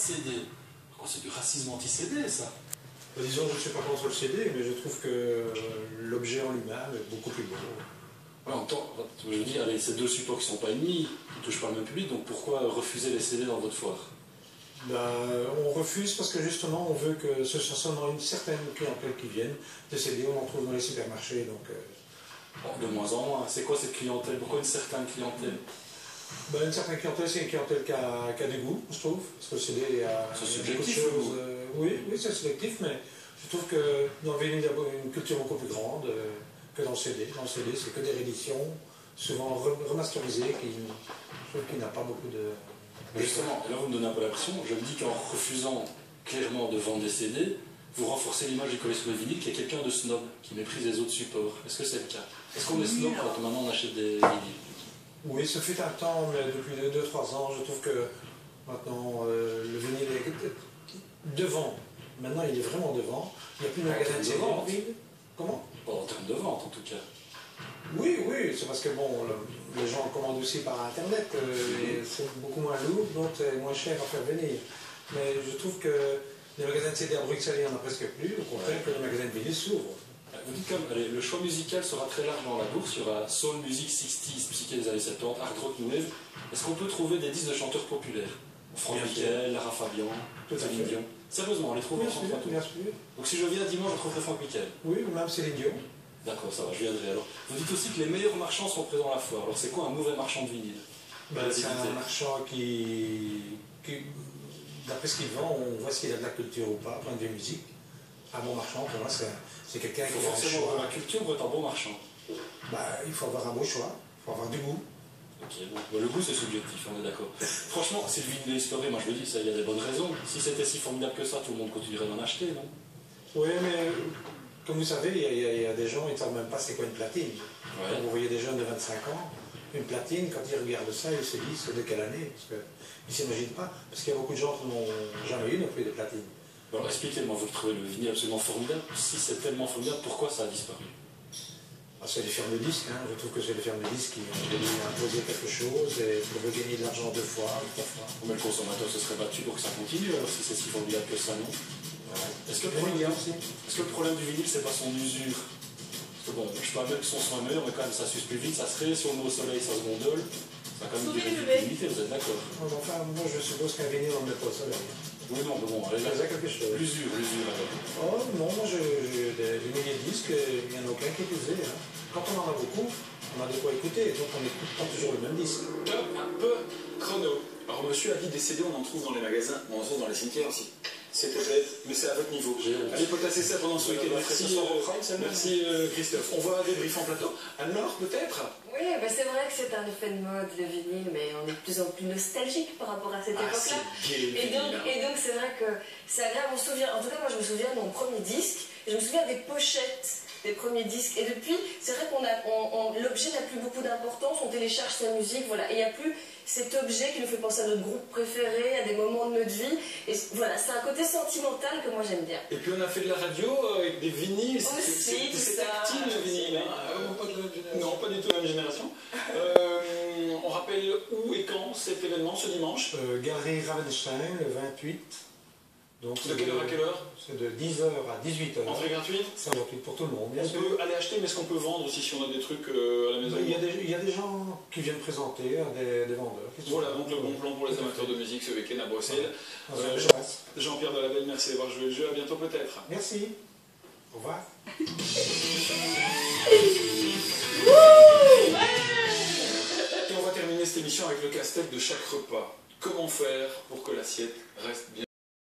CD. Oh, c'est du racisme anti-CD, ça. Disons, je ne suis pas contre le CD, mais je trouve que l'objet en lui-même est beaucoup plus beau. Ouais, en temps, je veux dire, ces deux supports qui ne sont pas ennemis, qui ne touchent pas le même public, donc pourquoi refuser les CD dans votre foire? On refuse parce que justement, on veut que ce soit seulement une certaine clientèle qui vienne. Des CD, on en trouve dans les supermarchés, donc... De moins en moins. C'est quoi cette clientèle? Pourquoi une certaine clientèle? Une certaine clientèle, c'est une clientèle qui a du goût, je trouve. Parce que le CD a beaucoup de choses. Oui, c'est sélectif, mais je trouve que dans le vinyle, il y a une culture beaucoup plus grande que dans le CD. Dans le CD, c'est que des rééditions, souvent remasterisées, qui n'a pas beaucoup de... Justement, là vous me donnez un peu la pression. Je me dis qu'en refusant clairement de vendre des CD, vous renforcez l'image du collectionneur de vinyle qui est quelqu'un de snob, qui méprise les autres supports. Est-ce que c'est le cas? Est-ce qu'on est snob quand maintenant on achète des vinyles? Oui, ce fut un temps, mais depuis 2-3 ans, je trouve que maintenant le vinyle est devant. Maintenant, il est vraiment devant. Il n'y a plus de magasin de CD en ville. Comment? En termes de vente, en tout cas. Oui, c'est parce que bon, les gens commandent aussi par Internet, et c'est beaucoup moins lourd, donc c'est moins cher à faire venir. Mais je trouve que les magasins de CD à Bruxelles, il n'y en a presque plus, au contraire que les magasins de vinyle s'ouvrent. Vous dites comme, allez, le choix musical sera très large dans la bourse, il y aura soul music 60s, psyché des années 70, hard rock new wave. Est-ce qu'on peut trouver des disques de chanteurs populaires? Franck Michel, Lara Fabian, Céline Dion. Sérieusement, on les trouve en France? Bien sûr. Donc si je viens dimanche, je trouverai Franck Michel? Oui, ou même Céline Dion. D'accord, ça va, je viendrai alors. Vous dites aussi que les meilleurs marchands sont présents à la foire. Alors c'est quoi un mauvais marchand de vinyle? C'est un marchand qui d'après ce qu'il vend, on voit s'il a de la culture ou pas, point de vue musique. Un bon marchand, pour moi, c'est quelqu'un qui a un choix. Forcément, pour la culture, pour être un bon marchand. Il faut avoir un beau choix, il faut avoir du goût. Ok, bon, le goût c'est subjectif, on est d'accord. Franchement, si le vinyle est historique, moi je le dis, il y a des bonnes raisons. Si c'était si formidable que ça, tout le monde continuerait d'en acheter, non? Oui, mais comme vous savez, il y a des gens, ils ne savent même pas c'est quoi une platine. Ouais. Quand vous voyez des jeunes de 25 ans, une platine, quand ils regardent ça, ils se disent c'est de quelle année? Parce qu'ils ne s'imaginent pas. Parce qu'il y a beaucoup de gens qui n'ont jamais eu non plus de platine. Alors expliquez-moi, vous trouvez le vinyle absolument formidable? Si c'est tellement formidable, pourquoi ça a disparu? C'est les firmes de disques, je trouve que c'est les firmes de disques qui ont voulu imposer quelque chose et pour gagner de l'argent 2 fois ou 3 fois. Mais le consommateur se serait battu pour que ça continue, alors si c'est si formidable que ça, non? Ouais. Est-ce que le problème du vinyle, c'est pas son usure? Parce que bon, je parle bien que son soin meilleur, mais quand même ça s'use plus vite, ça serait, si on met au soleil, ça se gondole. Ça a quand même une durée limitée, vous êtes d'accord? Enfin, moi je suppose qu'un vinyle, on ne le met pas au soleil. Oui, non, mais bon, allez là. C'est quelque chose. L'usure alors. Oh non, moi j'ai des milliers de disques, il n'y en a aucun qui est usé. Quand on en a beaucoup, on a de quoi écouter, donc on n'écoute pas toujours le même disque. Top, un peu chrono. Alors monsieur a dit des CD, on en trouve dans les magasins, mais on en trouve dans les cimetières aussi. C'est peut-être, mais c'est à votre niveau. Allez potasser ça pendant ce week-end. Merci Christophe. On va débriefer en plateau. Anne-Laure, peut-être? Oui, c'est vrai que c'est un effet de mode, le vinyle, mais on est de plus en plus nostalgique par rapport à cette époque-là. Et donc c'est vrai que c'est agréable. On se souvient, en tout cas moi je me souviens de mon premier disque, et je me souviens des pochettes des premiers disques. Et depuis, c'est vrai qu'on l'objet n'a plus beaucoup d'importance, on télécharge sa musique, voilà. Et il n'y a plus cet objet qui nous fait penser à notre groupe préféré, à des moments de notre vie. Et voilà, c'est un côté sentimental que moi j'aime bien. Et puis on a fait de la radio avec des vinyles. C'est tactile le vinyle. Non, pas du tout la même génération. On rappelle où et quand cet événement, ce dimanche? Galerie Ravenstein, le 28. Donc, de quelle heure à quelle heure? C'est de 10h à 18h. Entrée gratuite? C'est gratuit pour tout le monde, bien sûr. On peut aller acheter, mais est-ce qu'on peut vendre aussi si on a des trucs à la maison? Il y a des gens qui viennent présenter, des vendeurs. Voilà, donc le bon plan pour les amateurs de musique ce week-end à Bruxelles. Jean-Pierre Delabelle, merci d'avoir joué le jeu. À bientôt peut-être. Merci. Au revoir. Et on va terminer cette émission avec le casse-tête de chaque repas. Comment faire pour que l'assiette reste bien